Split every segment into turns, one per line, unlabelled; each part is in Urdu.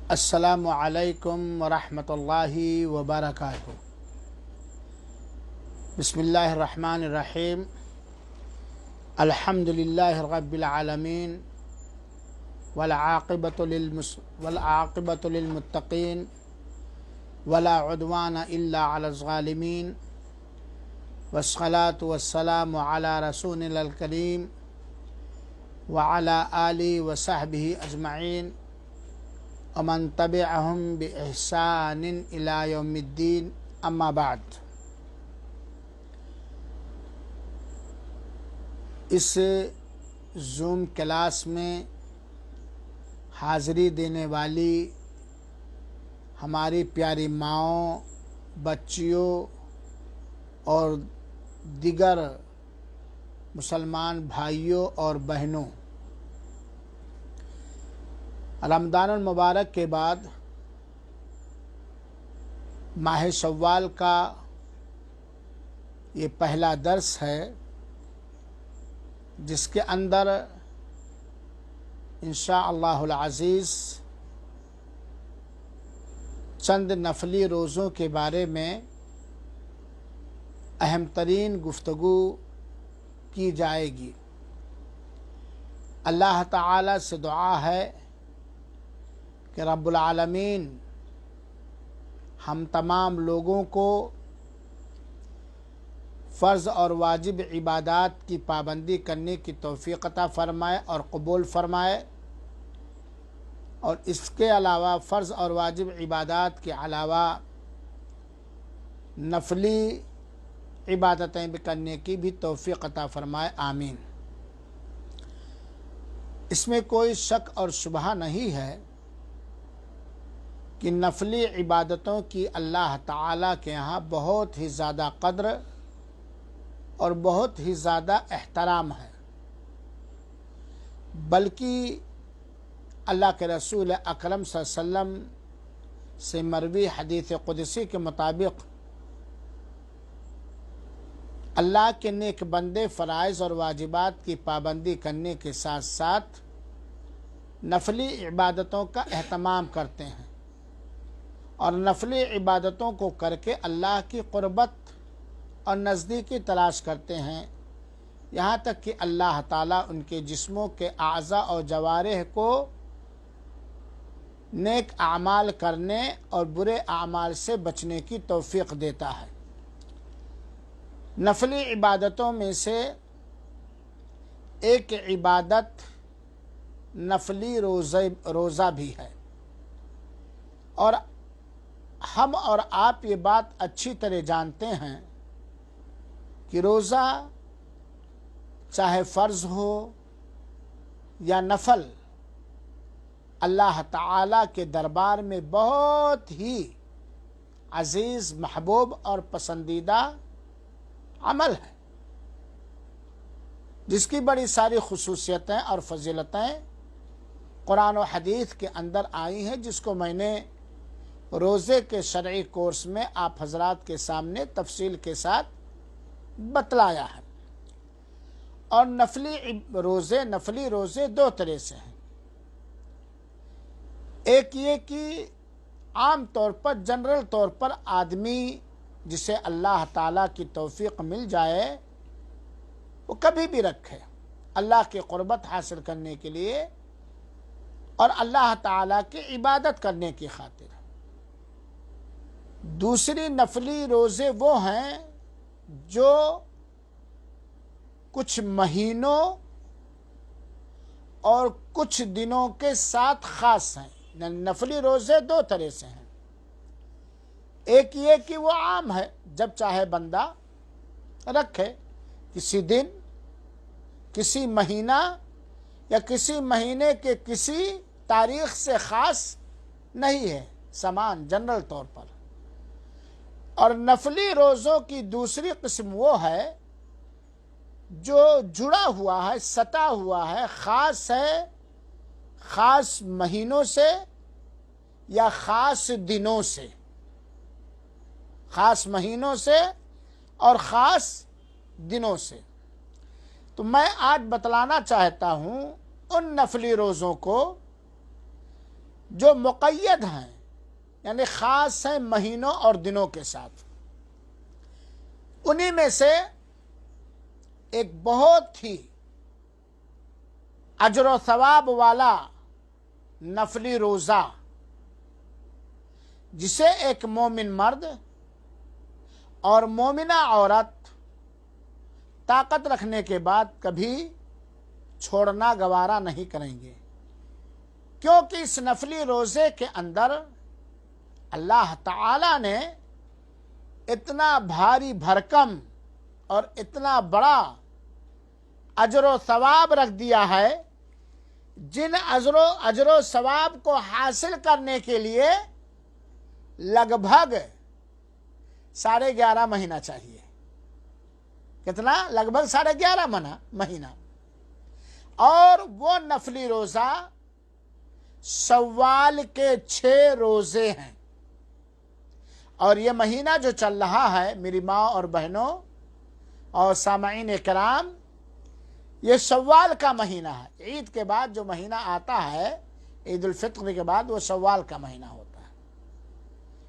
السلام علیکم ورحمۃ اللہ وبرکاتہ۔ بسم اللہ الرحمن الرحیم۔ الحمد للہ رب العالمین والعاقبۃ للمتقین ولا عدوان الا علی الظالمین والصلاة والسلام علی رسولنا الکریم وعلی آلہ وصحبہ اجمعین ومن تبعہم بإحسان الی یوم الدین، اما بعد۔ اس زوم کلاس میں حاضری دینے والی ہماری پیاری ماؤں، بچیوں اور دیگر مسلمان بھائیوں اور بہنوں، رمضان المبارک کے بعد ماہ شوال کا یہ پہلا درس ہے، جس کے اندر انشاءاللہ العزیز چند نفلی روزوں کے بارے میں اہم ترین گفتگو کی جائے گی۔ اللہ تعالی سے دعا ہے کہ رب العالمین ہم تمام لوگوں کو فرض اور واجب عبادات کی پابندی کرنے کی توفیق عطا فرمائے اور قبول فرمائے، اور اس کے علاوہ فرض اور واجب عبادات کے علاوہ نفلی عبادتیں بھی کرنے کی بھی توفیق عطا فرمائے، آمین۔ اس میں کوئی شک اور شبہ نہیں ہے کہ نفلی عبادتوں کی اللہ تعالیٰ کے یہاں بہت ہی زیادہ قدر اور بہت ہی زیادہ احترام ہے، بلکہ اللہ کے رسول اکرم صلی اللہ علیہ وسلم سے مروی حدیث قدسی کے مطابق اللہ کے نیک بندے فرائض اور واجبات کی پابندی کرنے کے ساتھ ساتھ نفلی عبادتوں کا اہتمام کرتے ہیں، اور نفلی عبادتوں کو کر کے اللہ کی قربت اور نزدیکی تلاش کرتے ہیں، یہاں تک کہ اللہ تعالیٰ ان کے جسموں کے اعضاء اور جوارح کو نیک اعمال کرنے اور برے اعمال سے بچنے کی توفیق دیتا ہے۔ نفلی عبادتوں میں سے ایک عبادت نفلی روزہ بھی ہے، اور ہم اور آپ یہ بات اچھی طرح جانتے ہیں کہ روزہ چاہے فرض ہو یا نفل، اللہ تعالیٰ کے دربار میں بہت ہی عزیز، محبوب اور پسندیدہ عمل ہے، جس کی بڑی ساری خصوصیتیں اور فضیلتیں قرآن و حدیث کے اندر آئی ہیں، جس کو میں نے روزے کے شرعی کورس میں آپ حضرات کے سامنے تفصیل کے ساتھ بتلایا ہے۔ اور نفلی روزے دو طرح سے ہیں۔ ایک یہ کہ عام طور پر، جنرل طور پر آدمی جسے اللہ تعالیٰ کی توفیق مل جائے وہ کبھی بھی رکھے، اللہ کی قربت حاصل کرنے کے لیے اور اللہ تعالیٰ کی عبادت کرنے کی خاطر۔ دوسری نفلی روزے وہ ہیں جو کچھ مہینوں اور کچھ دنوں کے ساتھ خاص ہیں۔ نفلی روزے دو طرح سے ہیں۔ ایک یہ کہ وہ عام ہے، جب چاہے بندہ رکھے، کسی دن، کسی مہینہ یا کسی مہینے کے کسی تاریخ سے خاص نہیں ہے، سامان جنرل طور پر۔ اور نفلی روزوں کی دوسری قسم وہ ہے جو جڑا ہوا ہے، سٹا ہوا ہے، خاص ہے، خاص مہینوں سے یا خاص دنوں سے، خاص مہینوں سے اور خاص دنوں سے۔ تو میں آج بتلانا چاہتا ہوں ان نفلی روزوں کو جو مقید ہیں یعنی خاص ہیں مہینوں اور دنوں کے ساتھ، انہی میں سے ایک بہت ہی اجر و ثواب والا نفلی روزہ جسے ایک مومن مرد اور مومنہ عورت طاقت رکھنے کے بعد کبھی چھوڑنا گوارا نہیں کریں گے، کیونکہ اس نفلی روزے کے اندر اللہ تعالی نے اتنا بھاری بھرکم اور اتنا بڑا اجر و ثواب رکھ دیا ہے، جن اجر و ثواب کو حاصل کرنے کے لیے لگ بھگ 11.5 مہینہ چاہیے۔ کتنا؟ لگ بھگ 11.5 مہینہ۔ اور وہ نفلی روزہ شوال کے 6 روزے ہیں، اور یہ مہینہ جو چل رہا ہے میری ماں اور بہنوں اور سامعین کرام، یہ شوال کا مہینہ ہے۔ عید کے بعد جو مہینہ آتا ہے، عید الفطر کے بعد، وہ شوال کا مہینہ ہوتا ہے۔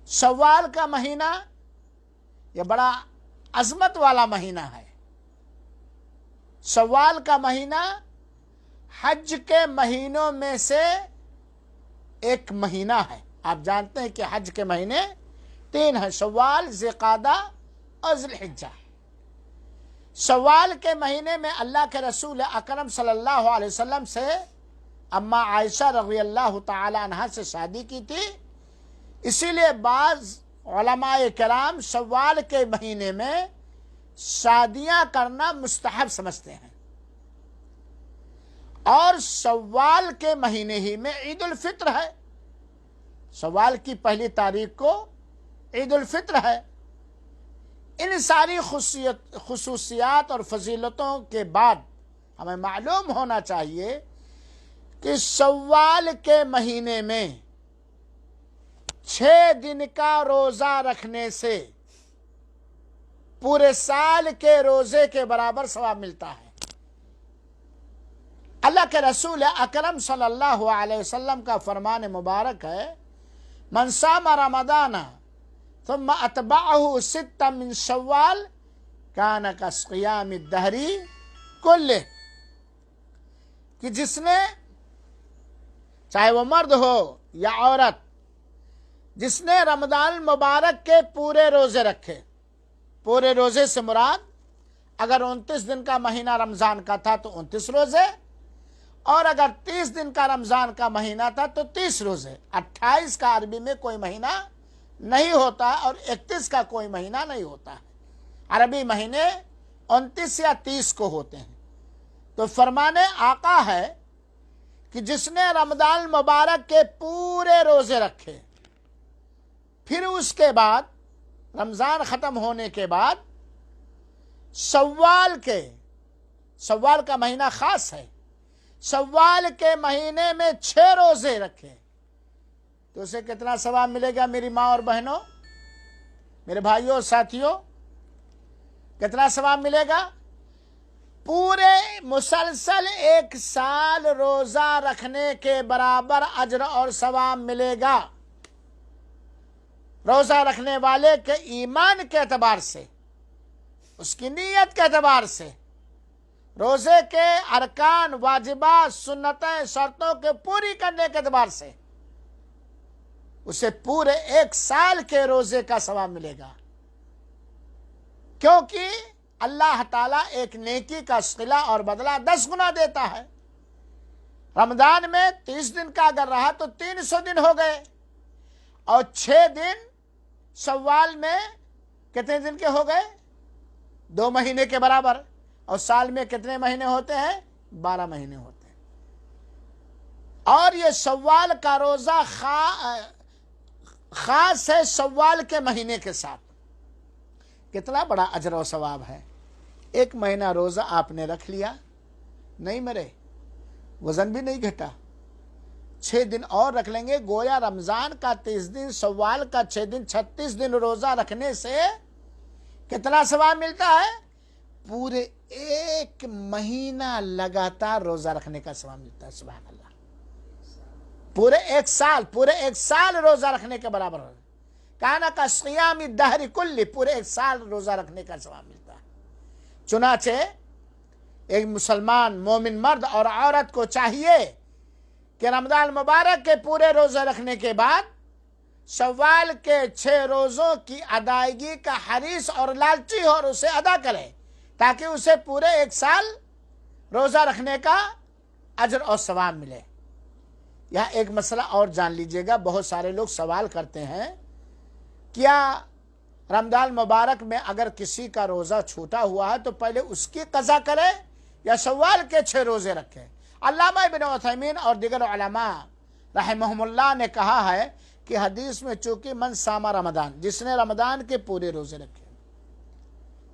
شوال کا مہینہ یہ بڑا عظمت والا مہینہ ہے۔ شوال کا مہینہ حج کے مہینوں میں سے ایک مہینہ ہے۔ آپ جانتے ہیں کہ حج کے مہینے 3 ہیں، شوال، ذوالقعدہ اور ذی الحجہ۔ شوال کے مہینے میں اللہ کے رسول اکرم صلی اللہ علیہ وسلم سے اما عائشہ رضی اللہ تعالی عنہا سے شادی کی تھی، اسی لیے بعض علماء کرام شوال کے مہینے میں شادیاں کرنا مستحب سمجھتے ہیں، اور شوال کے مہینے ہی میں عید الفطر ہے۔ شوال کی 1 تاریخ کو عید الفطر ہے۔ ان ساری خصوصیات اور فضیلتوں کے بعد ہمیں معلوم ہونا چاہیے کہ شوال کے مہینے میں 6 دن کا روزہ رکھنے سے پورے سال کے روزے کے برابر ثواب ملتا ہے۔ اللہ کے رسول اکرم صلی اللہ علیہ وسلم کا فرمان مبارک ہے، من صام رمضان ثم اتبعه 6 من شوال کان کصیام الدہر کلہ، کہ جس نے، چاہے وہ مرد ہو یا عورت، جس نے رمضان مبارک کے پورے روزے رکھے، پورے روزے سے مراد اگر 29 دن کا مہینہ رمضان کا تھا تو 29 روزے، اور اگر 30 دن کا رمضان کا مہینہ تھا تو 30 روزے۔ 28 کا عربی میں کوئی مہینہ نہیں ہوتا اور 31 کا کوئی مہینہ نہیں ہوتا ہے، عربی مہینے 29 یا 30 کو ہوتے ہیں۔ تو فرمان آقا ہے کہ جس نے رمضان مبارک کے پورے روزے رکھے، پھر اس کے بعد رمضان ختم ہونے کے بعد شوال کا مہینہ خاص ہے، شوال کے مہینے میں 6 روزے رکھے تو اسے کتنا ثواب ملے گا میری ماں اور بہنوں، میرے بھائیوں اور ساتھیوں؟ کتنا ثواب ملے گا؟ پورے مسلسل 1 سال روزہ رکھنے کے برابر اجر اور ثواب ملے گا۔ روزہ رکھنے والے کے ایمان کے اعتبار سے، اس کی نیت کے اعتبار سے، روزے کے ارکان، واجبات، سنتیں، شرطوں کے پوری کرنے کے اعتبار سے اسے پورے 1 سال کے روزے کا ثواب ملے گا، کیونکہ اللہ تعالیٰ ایک نیکی کا صلہ اور بدلہ 10 گنا دیتا ہے۔ رمضان میں 30 دن کا اگر رہا تو 300 دن ہو گئے، اور 6 دن شوال میں کتنے دن کے ہو گئے؟ 2 مہینے کے برابر۔ اور سال میں کتنے مہینے ہوتے ہیں؟ 12 مہینے ہوتے ہیں۔ اور یہ شوال کا روزہ خاص ہے شوال کے مہینے کے ساتھ۔ کتنا بڑا اجر و ثواب ہے۔ 1 مہینہ روزہ آپ نے رکھ لیا، نہیں مرے، وزن بھی نہیں گھٹا، 6 دن اور رکھ لیں گے، گویا رمضان کا 30 دن، شوال کا 6 دن، 36 دن روزہ رکھنے سے کتنا ثواب ملتا ہے؟ پورے 1 مہینہ لگاتار روزہ رکھنے کا ثواب ملتا ہے۔ سبحان اللہ۔ پورے ایک سال روزہ رکھنے کے برابر ہے. کانا کا صیام دہر کلی، پورے ایک سال روزہ رکھنے کا ثواب ملتا ہے. چنانچہ ایک مسلمان مومن مرد اور عورت کو چاہیے کہ رمضان مبارک کے پورے روزہ رکھنے کے بعد شوال کے 6 روزوں کی ادائیگی کا حریص اور لالچی ہو اور اسے ادا کرے، تاکہ اسے پورے ایک سال روزہ رکھنے کا اجر اور ثواب ملے. یہاں ایک مسئلہ اور جان لیجئے گا. بہت سارے لوگ سوال کرتے ہیں کیا رمضان مبارک میں اگر کسی کا روزہ چھوٹا ہوا ہے تو پہلے اس کی قضا کرے یا شوال کے 6 روزے رکھے؟ علامہ ابن عثیمین اور دیگر علماء رحمہم اللہ نے کہا ہے کہ حدیث میں چونکہ من صام رمضان، جس نے رمضان کے پورے روزے رکھے،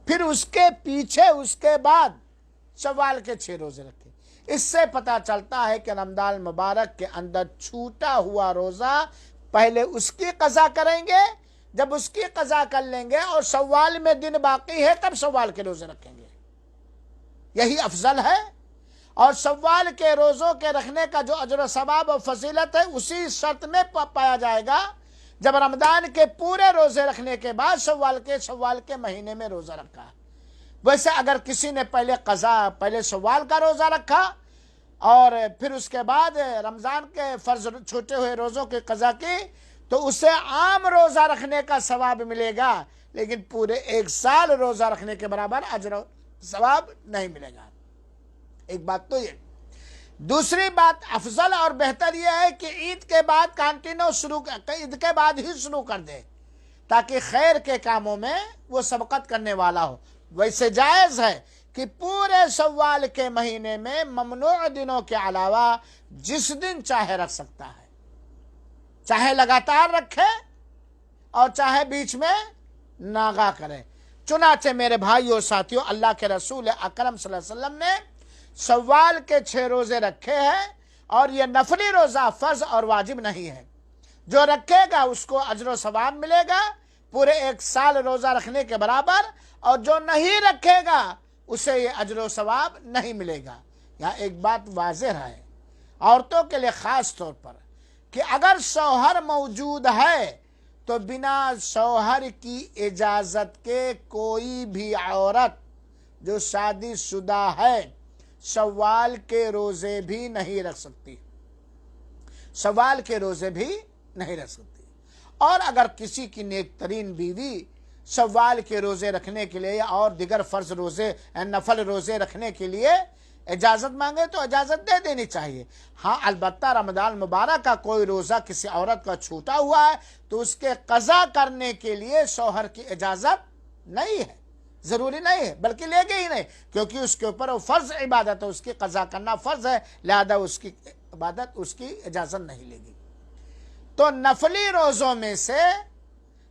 پھر اس کے پیچھے اس کے بعد شوال کے 6 روزے رکھے، اس سے پتہ چلتا ہے کہ رمضان مبارک کے اندر چھوٹا ہوا روزہ پہلے اس کی قضا کریں گے. جب اس کی قضا کر لیں گے اور شوال میں دن باقی ہے تب شوال کے روزے رکھیں گے، یہی افضل ہے. اور شوال کے روزوں کے رکھنے کا جو اجر و ثواب و فضیلت ہے اسی شرط میں پایا جائے گا جب رمضان کے پورے روزے رکھنے کے بعد شوال کے مہینے میں روزہ رکھا. ویسے اگر کسی نے پہلے شوال کا روزہ رکھا اور پھر اس کے بعد رمضان کے فرض چھوٹے ہوئے روزوں کی قضا کی تو اسے عام روزہ رکھنے کا ثواب ملے گا، لیکن پورے ایک سال روزہ رکھنے کے برابر اجر و ثواب نہیں ملے گا. ایک بات تو یہ. دوسری بات افضل اور بہتر یہ ہے کہ عید کے بعد عید کے بعد ہی شروع کر دے تاکہ خیر کے کاموں میں وہ سبقت کرنے والا ہو. ویسے جائز ہے کہ پورے شوال کے مہینے میں ممنوع دنوں کے علاوہ جس دن چاہے رکھ سکتا ہے، چاہے لگاتار رکھے اور چاہے بیچ میں ناغا کرے. چنانچہ میرے بھائیو ساتھیو، اللہ کے رسول اکرم صلی اللہ علیہ وسلم نے شوال کے 6 روزے رکھے ہیں، اور یہ نفلی روزہ فرض اور واجب نہیں ہے. جو رکھے گا اس کو اجر و ثواب ملے گا پورے ایک سال روزہ رکھنے کے برابر، اور جو نہیں رکھے گا اسے یہ اجر و ثواب نہیں ملے گا. یہاں ایک بات واضح ہے عورتوں کے لیے خاص طور پر کہ اگر شوہر موجود ہے تو بنا شوہر کی اجازت کے کوئی بھی عورت جو شادی شدہ ہے شوال کے روزے بھی نہیں رکھ سکتی، شوال کے روزے بھی نہیں رکھ سکتی. اور اگر کسی کی نیک ترین بیوی شوال کے روزے رکھنے کے لیے اور دیگر فرض روزے نفل روزے رکھنے کے لیے اجازت مانگے تو اجازت دے دینی چاہیے. ہاں البتہ رمضان مبارک کا کوئی روزہ کسی عورت کا چھوٹا ہوا ہے تو اس کے قضا کرنے کے لیے شوہر کی اجازت نہیں ہے، ضروری نہیں ہے، بلکہ لے گے ہی نہیں، کیونکہ اس کے اوپر وہ فرض عبادت ہے، اس کی قضا کرنا فرض ہے، لہذا اس کی عبادت اس کی اجازت نہیں لے گی. تو نفلی روزوں میں سے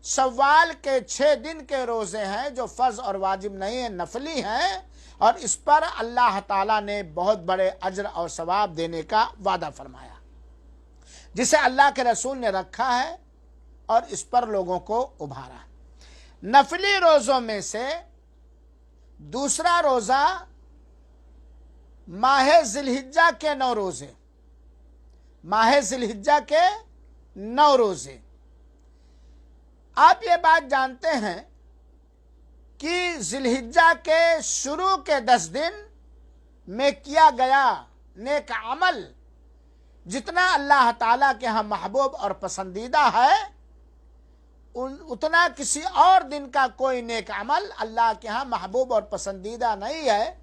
شوال کے 6 دن کے روزے ہیں جو فرض اور واجب نہیں ہیں، نفلی ہیں، اور اس پر اللہ تعالیٰ نے بہت بڑے اجر اور ثواب دینے کا وعدہ فرمایا، جسے اللہ کے رسول نے رکھا ہے اور اس پر لوگوں کو ابھارا. نفلی روزوں میں سے دوسرا روزہ ماہ ذی الحجہ کے 9 روزے، ماہ ذی الحجہ کے 9 روزے. آپ یہ بات جانتے ہیں کہ ذی الحجہ کے شروع کے 10 دن میں کیا گیا نیک عمل جتنا اللہ تعالیٰ کے ہاں محبوب اور پسندیدہ ہے، اتنا کسی اور دن کا کوئی نیک عمل اللہ کے ہاں محبوب اور پسندیدہ نہیں ہے.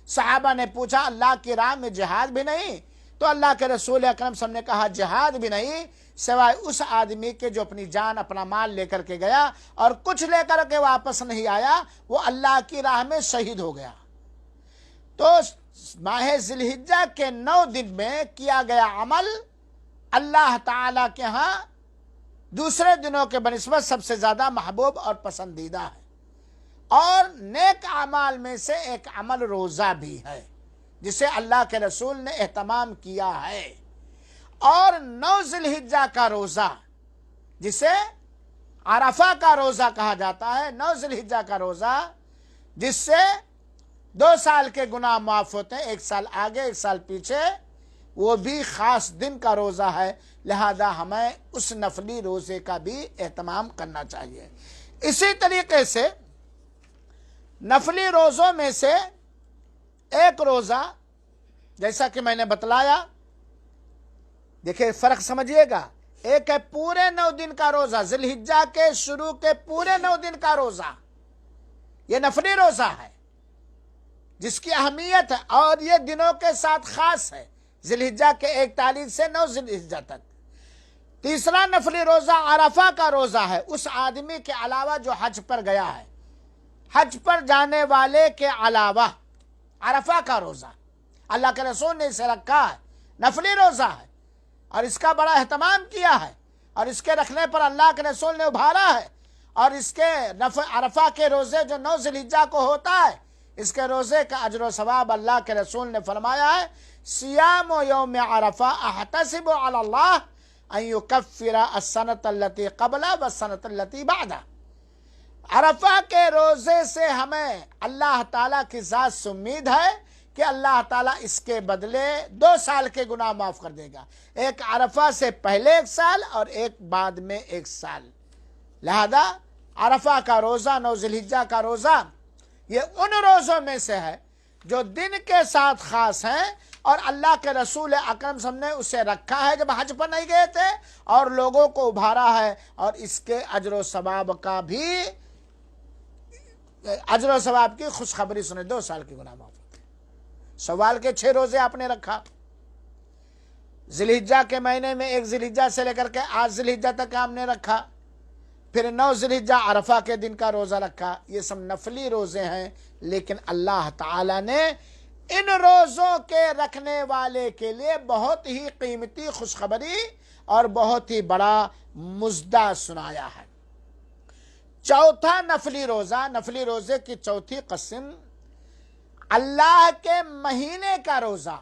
صحابہ نے پوچھا اللہ کی راہ میں جہاد بھی نہیں؟ تو اللہ کے رسول اکرم صلی اللہ علیہ وسلم نے کہا جہاد بھی نہیں سوائے اس آدمی کے جو اپنی جان اپنا مال لے کر کے گیا اور کچھ لے کر کے واپس نہیں آیا، وہ اللہ کی راہ میں شہید ہو گیا. تو ماہ ذی الحجہ کے 9 دن میں کیا گیا عمل اللہ تعالیٰ کے ہاں دوسرے دنوں کے بنسبت سب سے زیادہ محبوب اور پسندیدہ ہے. اور نیک اعمال میں سے ایک عمل روزہ بھی ہے جسے اللہ کے رسول نے اہتمام کیا ہے. اور 9 ذی الحجہ کا روزہ جسے عرفہ کا روزہ کہا جاتا ہے، 9 ذی الحجہ کا روزہ جس سے 2 سال کے گناہ معاف ہوتے ہیں، 1 سال آگے 1 سال پیچھے، وہ بھی خاص دن کا روزہ ہے، لہذا ہمیں اس نفلی روزے کا بھی اہتمام کرنا چاہیے۔ اسی طریقے سے نفلی روزوں میں سے ایک روزہ، جیسا کہ میں نے بتلایا، دیکھیں فرق سمجھیے گا، ایک ہے پورے 9 دن کا روزہ، ذی الحجہ کے شروع کے پورے 9 دن کا روزہ، یہ نفلی روزہ ہے جس کی اہمیت ہے اور یہ دنوں کے ساتھ خاص ہے، ذی الحجہ کے 1 تاریخ سے 9 ذی الحجہ تک۔ تیسرا نفلی روزہ عرفہ کا روزہ ہے، اس آدمی کے علاوہ جو حج پر گیا ہے، حج پر جانے والے کے علاوہ عرفہ کا روزہ اللہ کے رسول نے اسے رکھا ہے، نفلی روزہ ہے اور اس کا بڑا اہتمام کیا ہے، اور اس کے رکھنے پر اللہ کے رسول نے ابھارا ہے، اور اس کے عرفہ کے روزے جو 9 ذی الحجہ کو ہوتا ہے، اس کے روزے کا اجر و ثواب اللہ کے رسول نے فرمایا ہے، صیام یوم عرفہ احتسب علی اللہ ان یکفر السنۃ التی قبل والسنۃ التی بعد۔ عرفہ کے روزے سے ہمیں اللہ تعالیٰ کی ذات سے امید ہے کہ اللہ تعالیٰ اس کے بدلے 2 سال کے گناہ معاف کر دے گا، ایک عرفہ سے پہلے 1 سال اور ایک بعد میں 1 سال۔ لہذا عرفہ کا روزہ، 9 ذی الحجہ کا روزہ، یہ ان روزوں میں سے ہے جو دن کے ساتھ خاص ہیں، اور اللہ کے رسول اکرم صلی اللہ علیہ وسلم نے اسے رکھا ہے جب حج پر نہیں گئے تھے، اور لوگوں کو ابھارا ہے، اور اس کے اجر و ثواب کا بھی اجر و ثواب کی خوشخبری سنے، 2 سال کے گناہ معاف ہوتے ہیں۔ شوال کے 6 روزے آپ نے رکھا، ذی الحجہ کے مہینے میں 1 ذی الحجہ سے لے کر کے 8 ذی الحجہ تک آپ نے رکھا، پھر 9 ذی الحجہ عرفہ کے دن کا روزہ رکھا، یہ سب نفلی روزے ہیں، لیکن اللہ تعالی نے ان روزوں کے رکھنے والے کے لیے بہت ہی قیمتی خوشخبری اور بہت ہی بڑا مژدہ سنایا ہے۔ چوتھا نفلی روزہ، نفلی روزے کی چوتھی قسم، اللہ کے مہینے کا روزہ۔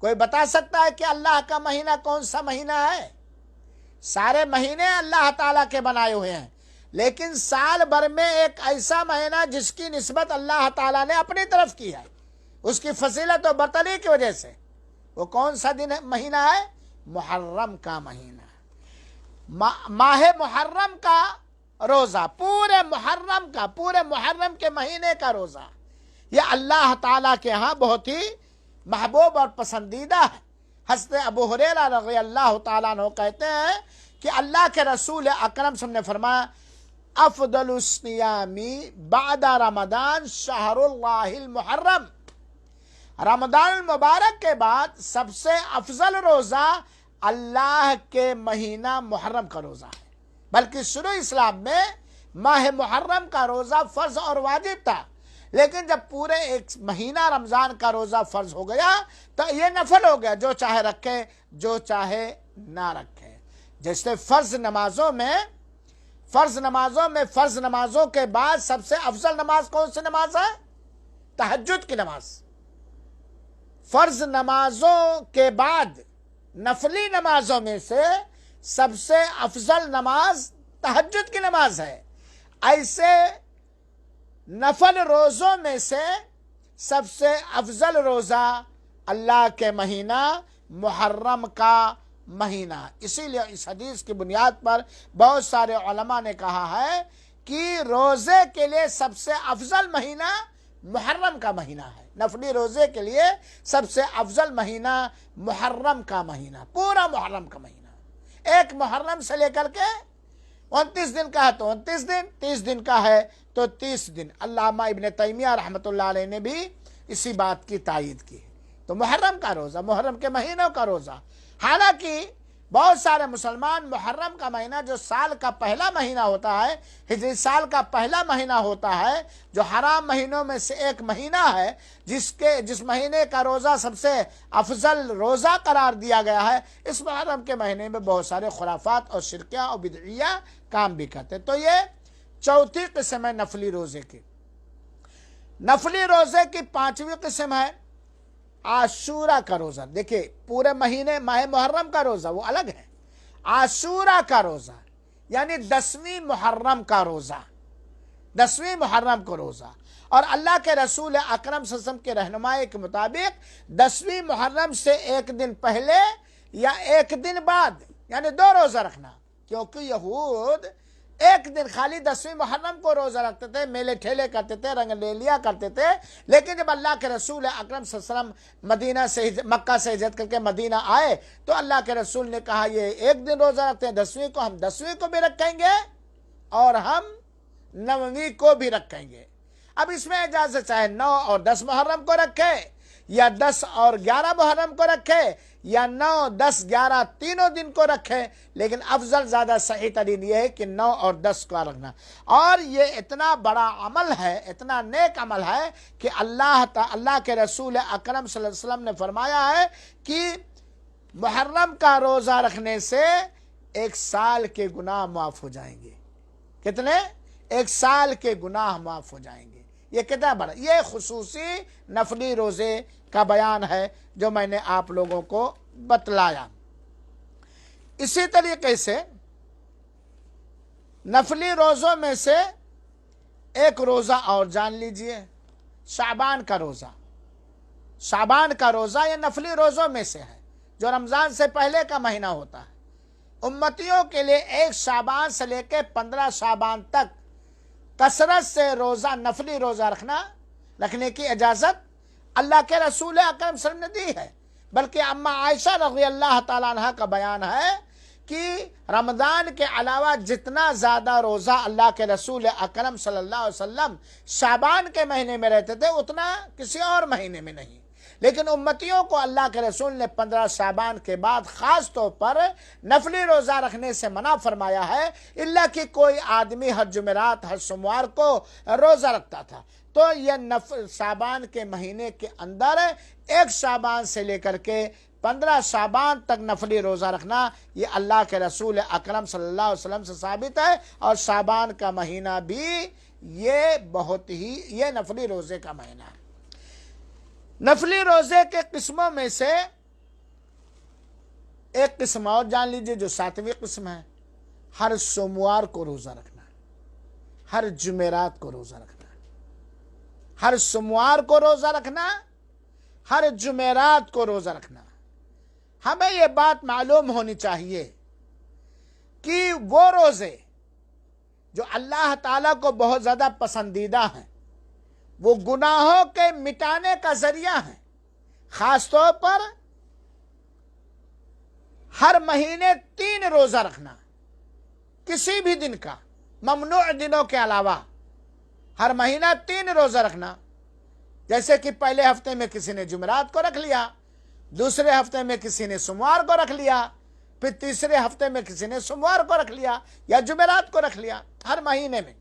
کوئی بتا سکتا ہے کہ اللہ کا مہینہ کون سا مہینہ ہے؟ سارے مہینے اللہ تعالیٰ کے بنائے ہوئے ہیں، لیکن سال بھر میں ایک ایسا مہینہ جس کی نسبت اللہ تعالیٰ نے اپنی طرف کی ہے، اس کی فضیلت و برتری کی وجہ سے، وہ کون سا دن مہینہ ہے؟ محرم کا مہینہ، ماہ محرم کا روزہ، پورے محرم کے مہینے کا روزہ، یہ اللہ تعالیٰ کے ہاں بہت ہی محبوب اور پسندیدہ ہے۔ حضرت ابو ہریرہ رضی اللہ تعالیٰ عنہ کہتے ہیں کہ اللہ کے رسول اکرم صلی اللہ علیہ وسلم نے فرمایا، افضل الصیام بعد رمضان شہر اللہ المحرم، رمضان المبارک کے بعد سب سے افضل روزہ اللہ کے مہینہ محرم کا روزہ ہے۔ بلکہ شروع اسلام میں ماہ محرم کا روزہ فرض اور واجب تھا، لیکن جب پورے 1 مہینہ رمضان کا روزہ فرض ہو گیا تو یہ نفل ہو گیا، جو چاہے رکھے جو چاہے نہ رکھے۔ جیسے فرض نمازوں میں فرض نمازوں کے بعد سب سے افضل نماز کون سی نماز ہے؟ تہجد کی نماز۔ فرض نمازوں کے بعد نفلی نمازوں میں سے سب سے افضل نماز تہجد کی نماز ہے۔ ایسے نفل روزوں میں سے سب سے افضل روزہ اللہ کے مہینہ محرم کا مہینہ۔ اسی لیے اس حدیث کی بنیاد پر بہت سارے علماء نے کہا ہے کہ روزے کے لیے سب سے افضل مہینہ محرم کا مہینہ ہے، نفلی روزے کے لیے سب سے افضل مہینہ محرم کا مہینہ، پورا محرم کا مہینہ، 1 محرم سے لے کر کے 29 دن کا ہے تو 29 دن، 30 دن کا ہے تو 30 دن۔ علامہ ابن تیمیہ رحمۃ اللہ علیہ نے بھی اسی بات کی تائید کی۔ تو محرم کا روزہ، محرم کے مہینوں کا روزہ، حالانکہ بہت سارے مسلمان محرم کا مہینہ جو سال کا پہلا مہینہ ہوتا ہے، ہجری سال کا پہلا مہینہ ہوتا ہے، جو حرام مہینوں میں سے ایک مہینہ ہے، جس مہینے کا روزہ سب سے افضل روزہ قرار دیا گیا ہے، اس محرم کے مہینے میں بہت سارے خرافات اور شرکیہ اور بدعیہ کام بھی کرتے۔ تو یہ چوتھی قسم ہے نفلی روزے کی۔ نفلی روزے کی 5ویں قسم ہے عاشورہ کا روزہ۔ دیکھیں پورے مہینے ماہ محرم کا روزہ وہ الگ ہے، عاشورہ کا روزہ یعنی 10ویں محرم کا روزہ، 10ویں محرم کا روزہ۔ اور اللہ کے رسول اکرم صلی اللہ علیہ وسلم کے رہنمائی کے مطابق 10ویں محرم سے 1 دن پہلے یا 1 دن بعد یعنی 2 روزہ رکھنا، کیونکہ یہود ایک دن خالی 10ویں محرم کو روزہ رکھتے تھے، میلے ٹھیلے کرتے تھے، رنگ لے لیا کرتے تھے، لیکن جب اللہ کے رسول اکرم صلی اللہ علیہ وسلم مکہ سے ہجرت کر کے مدینہ آئے تو اللہ کے رسول نے کہا یہ ایک دن روزہ رکھتے ہیں 10ویں کو، ہم 10ویں کو بھی رکھیں گے اور ہم 9ویں کو بھی رکھیں گے۔ اب اس میں اجازت چاہے 9 اور 10 محرم کو رکھے یا 10 اور 11 محرم کو رکھے یا 9، 10، 11 تینوں دن کو رکھے، لیکن افضل زیادہ صحیح ترین یہ ہے کہ 9 اور 10 کو رکھنا۔ اور یہ اتنا بڑا عمل ہے، اتنا نیک عمل ہے کہ اللہ کے رسول اکرم صلی اللہ علیہ وسلم نے فرمایا ہے کہ محرم کا روزہ رکھنے سے 1 سال کے گناہ معاف ہو جائیں گے۔ کتنے؟ 1 سال کے گناہ معاف ہو جائیں گے۔ یہ کتنا بڑا، یہ خصوصی نفلی روزے کا بیان ہے جو میں نے آپ لوگوں کو بتلایا۔ اسی طریقے سے نفلی روزوں میں سے ایک روزہ اور جان لیجئے، شعبان کا روزہ۔ شعبان کا روزہ یہ نفلی روزوں میں سے ہے جو رمضان سے پہلے کا مہینہ ہوتا ہے۔ امتیوں کے لیے 1 شعبان سے لے کے 15 شعبان تک کثرت سے روزہ، نفلی روزہ رکھنے کی اجازت اللہ کے رسول اکرم صلی اللہ علیہ وسلم نے دی ہے۔ بلکہ اما عائشہ رضی اللہ تعالیٰ عنہ کا بیان ہے کہ رمضان کے علاوہ جتنا زیادہ روزہ اللہ کے رسول اکرم صلی اللہ علیہ وسلم شعبان کے مہینے میں رہتے تھے اتنا کسی اور مہینے میں نہیں، لیکن امتیوں کو اللہ کے رسول نے 15 شعبان کے بعد خاص طور پر نفلی روزہ رکھنے سے منع فرمایا ہے، الا کہ کوئی آدمی ہر جمعرات، ہر سوموار کو روزہ رکھتا تھا۔ تو یہ شعبان کے مہینے کے اندر 1 شعبان سے لے کر کے 15 شعبان تک نفلی روزہ رکھنا یہ اللہ کے رسول اکرم صلی اللہ علیہ وسلم سے ثابت ہے، اور شعبان کا مہینہ بھی یہ نفلی روزے کا مہینہ ہے۔ نفلی روزے کے قسموں میں سے ایک قسم اور جان لیجئے جو 7ویں قسم ہے، ہر سوموار کو روزہ رکھنا، ہر جمعرات کو روزہ رکھنا، ہر سوموار کو روزہ رکھنا، ہر جمعرات کو روزہ رکھنا۔ ہمیں یہ بات معلوم ہونی چاہیے کہ وہ روزے جو اللہ تعالیٰ کو بہت زیادہ پسندیدہ ہیں، وہ گناہوں کے مٹانے کا ذریعہ ہیں۔ خاص طور پر ہر مہینے 3 روزہ رکھنا، کسی بھی دن کا، ممنوع دنوں کے علاوہ ہر مہینہ 3 روزہ رکھنا۔ جیسے کہ پہلے ہفتے میں کسی نے جمعرات کو رکھ لیا، دوسرے ہفتے میں کسی نے سوموار کو رکھ لیا، پھر تیسرے ہفتے میں کسی نے سوموار کو رکھ لیا یا جمعرات کو رکھ لیا، ہر مہینے میں۔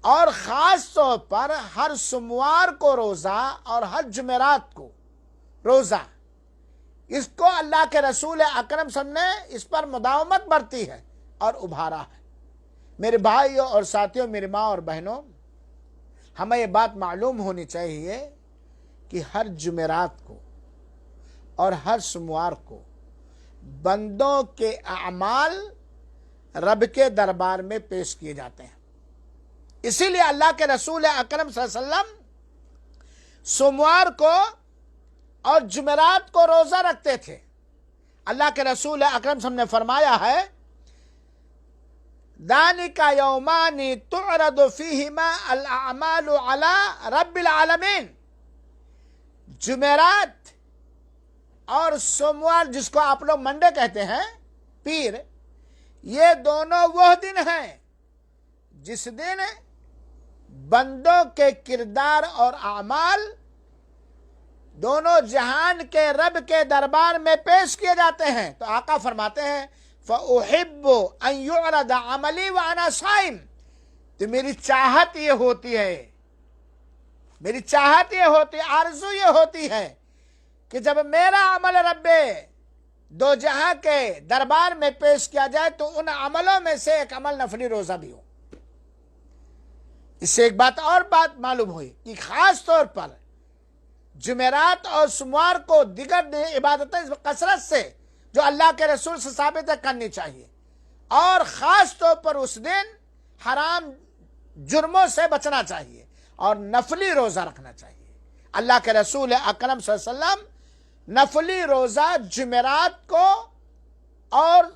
اور خاص طور پر ہر سوموار کو روزہ اور ہر جمعرات کو روزہ، اس کو اللہ کے رسول اکرم صلی اللہ علیہ وسلم نے اس پر مداومت برتی ہے اور ابھارا ہے۔ میرے بھائیوں اور ساتھیوں، میری ماں اور بہنوں، ہمیں یہ بات معلوم ہونی چاہیے کہ ہر جمعرات کو اور ہر سوموار کو بندوں کے اعمال رب کے دربار میں پیش کیے جاتے ہیں۔ اسی لیے اللہ کے رسول اکرم صلی اللہ علیہ وسلم سوموار کو اور جمعرات کو روزہ رکھتے تھے۔ اللہ کے رسول اکرم صلی اللہ علیہ وسلم نے فرمایا ہے ذَلِكَ يَوْمَانِ تُعْرَضُ فِيهِمَا الْأَعْمَالُ عَلَى رَبِّ الْعَالَمِينَ۔ جمعرات اور سوموار، جس کو آپ لوگ منڈے کہتے ہیں، پیر، یہ دونوں وہ دن ہیں جس دن بندوں کے کردار اور اعمال دونوں جہان کے رب کے دربار میں پیش کیے جاتے ہیں۔ تو آقا فرماتے ہیں فَأُحِبُّ أَن يُعْرَضَ عَمَلِي وَأَنَا صَائِمٌ۔ تو میری چاہت یہ ہوتی ہے، میری چاہت یہ ہوتی ہے، آرزو یہ ہوتی ہے کہ جب میرا عمل رب دو جہاں کے دربار میں پیش کیا جائے تو ان عملوں میں سے ایک عمل نفلی روزہ بھی ہو۔ اس سے ایک بات اور معلوم ہوئی کہ خاص طور پر جمعرات اور سوموار کو دیگر عبادتیں کثرت سے جو اللہ کے رسول سے ثابت ہے کرنی چاہیے، اور خاص طور پر اس دن حرام جرموں سے بچنا چاہیے اور نفلی روزہ رکھنا چاہیے۔ اللہ کے رسول اکرم صلی اللہ علیہ وسلم نفلی روزہ جمعرات کو اور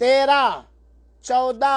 13, 14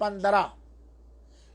15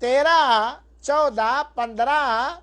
13, 14, 15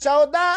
14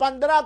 15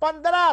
15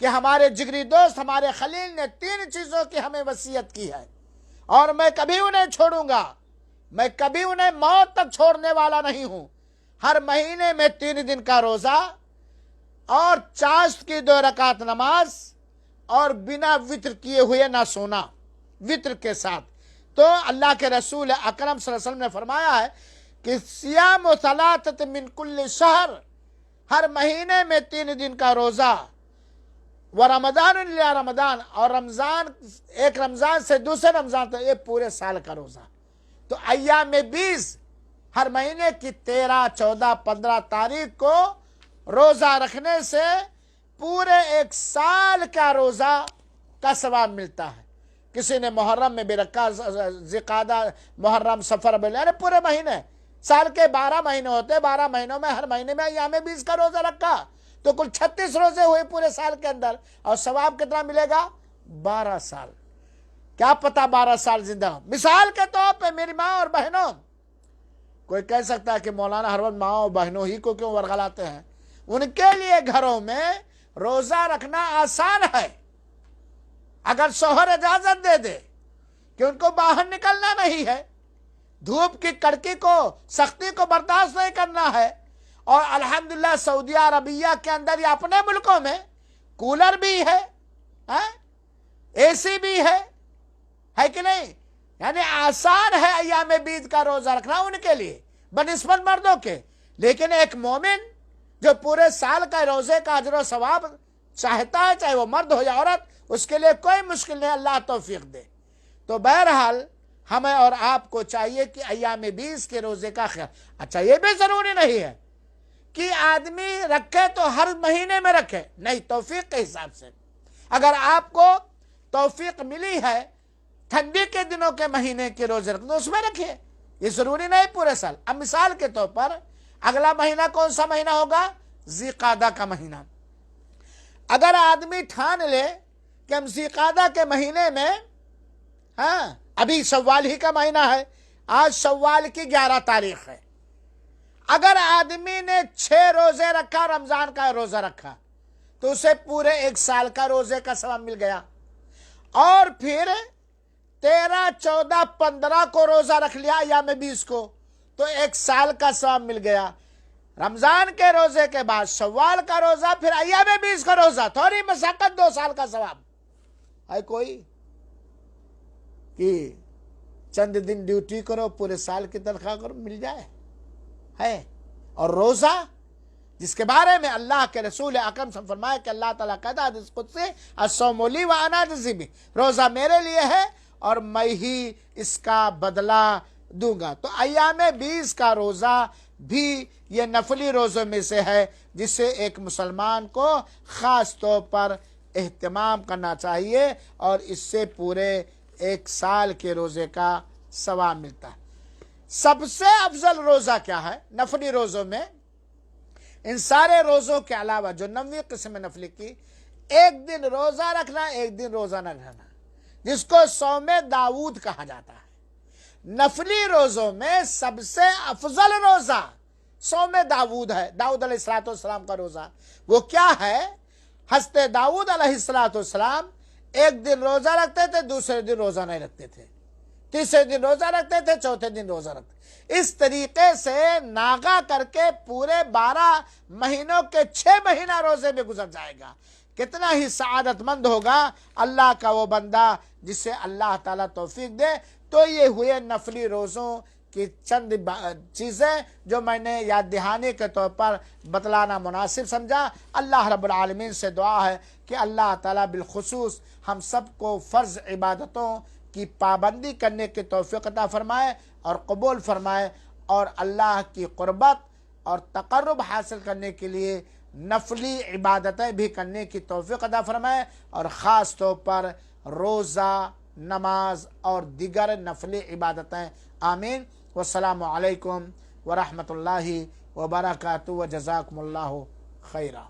کہ ہمارے جگری دوست ہمارے خلیل نے 3 چیزوں کی ہمیں وصیت کی ہے، اور میں کبھی انہیں چھوڑوں گا، میں کبھی انہیں موت تک چھوڑنے والا نہیں ہوں۔ ہر مہینے میں 3 دن کا روزہ اور چاشت کی 2 رکعت نماز اور بنا وطر کیے ہوئے نہ سونا، وطر کے ساتھ۔ تو اللہ کے رسول اکرم صلی اللہ علیہ وسلم نے فرمایا ہے کہ صیام و ثلاثۃ من کل شہر، ہر مہینے میں 3 دن کا روزہ، ورمضان الی رمضان، اور ایک رمضان سے دوسرے رمضان تک، یہ پورے سال کا روزہ۔ تو ایام 20 ہر مہینے کی 13، 14، 15 تاریخ کو روزہ رکھنے سے پورے 1 سال کا روزہ کا ثواب ملتا ہے۔ کسی نے محرم میں بھی رکھا، ذوالقعدہ، محرم، سفر، یعنی پورے مہینے، سال کے 12 مہینے ہوتے، 12 مہینوں میں ہر مہینے میں ایام 20 کا روزہ رکھا تو کل 36 روزے ہوئے پورے سال کے اندر، اور ثواب کتنا ملے گا؟ 12 سال۔ کیا پتا 12 سال زندہ ہوں۔ مثال کے طور پہ میری ماں اور بہنوں، کوئی کہہ سکتا ہے کہ مولانا ہر وقت ماں اور بہنوں ہی کو کیوں ورغلاتے ہیں؟ ان کے لیے گھروں میں روزہ رکھنا آسان ہے، اگر شوہر اجازت دے دے کہ ان کو باہر نکلنا نہیں ہے، دھوپ کی کڑکی کو، سختی کو برداشت نہیں کرنا ہے، اور الحمدللہ سعودی عربیہ کے اندر یا اپنے ملکوں میں کولر بھی ہے، اے سی بھی ہے کہ نہیں؟ یعنی آسان ہے ایام 20 کا روزہ رکھنا ان کے لیے بنسبت مردوں کے۔ لیکن ایک مومن جو پورے سال کا روزے کا اجر و ثواب چاہتا ہے، چاہے وہ مرد ہو یا عورت، اس کے لیے کوئی مشکل نہیں، اللہ توفیق دے۔ تو بہرحال ہمیں اور آپ کو چاہیے کہ ایام 20 کے روزے کا خیال۔ اچھا، یہ بھی ضروری نہیں ہے کہ آدمی رکھے تو ہر مہینے میں رکھے، نہیں، توفیق کے حساب سے۔ اگر آپ کو توفیق ملی ہے ٹھنڈی کے دنوں کے مہینے کے روزے رکھنے، اس میں رکھیے، یہ ضروری نہیں پورے سال۔ اب مثال کے طور پر اگلا مہینہ کون سا مہینہ ہوگا؟ ذوالقعدہ کا مہینہ۔ اگر آدمی ٹھان لے کہ ہم ذوالقعدہ کے مہینے میں، ابھی شوال ہی کا مہینہ ہے، آج شوال کی 11 تاریخ ہے، اگر آدمی نے 6 روزے رکھا، رمضان کا روزہ رکھا، تو اسے پورے 1 سال کا روزے کا ثواب مل گیا۔ اور پھر 13، 14، 15 کو روزہ رکھ لیا ایام 20 کو، تو 1 سال کا ثواب مل گیا۔ رمضان کے روزے کے بعد شوال کا روزہ، پھر ایام 20 کا روزہ، تھوڑی مشقت، 2 سال کا ثواب ہے۔ کوئی کہ چند دن ڈیوٹی کرو، پورے سال کی تنخواہ کرو، مل جائے ہے؟ اور روزہ جس کے بارے میں اللہ کے رسول اکرم صلی اللہ علیہ وسلم فرمایا کہ اللہ تعالیٰ کہتا ہے حدیث قدسی، الصوم لی وانا اجزی بہ، روزہ میرے لیے ہے اور میں ہی اس کا بدلہ دوں گا۔ تو ایام 20 کا روزہ بھی یہ نفلی روزوں میں سے ہے، جس سے ایک مسلمان کو خاص طور پر اہتمام کرنا چاہیے، اور اس سے پورے 1 سال کے روزے کا ثواب ملتا ہے۔ سب سے افضل روزہ کیا ہے نفلی روزوں میں؟ ان سارے روزوں کے علاوہ جو 9 قسم نفلی کی، 1 دن روزہ رکھنا، 1 دن روزہ نہ رکھنا، جس کو صوم داؤد کہا جاتا ہے۔ نفلی روزوں میں سب سے افضل روزہ صوم داؤد ہے، داؤد علیہ السلام کا روزہ۔ وہ کیا ہے؟ حضرت داؤد علیہ السلام 1 دن روزہ رکھتے تھے، دوسرے دن روزہ نہیں رکھتے تھے، تیسرے دن روزہ رکھتے تھے، چوتھے دن روزہ رکھتے تھے۔ اس طریقے سے ناغہ کر کے پورے 12 مہینوں کے 6 مہینہ روزے میں گزر جائے گا۔ کتنا ہی سعادت مند ہوگا اللہ کا وہ بندہ جسے اللہ تعالیٰ توفیق دے۔ تو یہ ہوئے نفلی روزوں کی چند چیزیں جو میں نے یاد دہانی کے طور پر بتلانا مناسب سمجھا۔ اللہ رب العالمین سے دعا ہے کہ اللہ تعالیٰ بالخصوص ہم سب کو فرض عبادتوں کی پابندی کرنے کی توفیق عطا فرمائے اور قبول فرمائے، اور اللہ کی قربت اور تقرب حاصل کرنے کے لیے نفلی عبادتیں بھی کرنے کی توفیق عطا فرمائے، اور خاص طور پر روزہ، نماز اور دیگر نفلی عبادتیں۔ آمین۔ والسلام علیکم ورحمۃ اللہ وبرکاتہ، وجزاکم اللہ خیرہ۔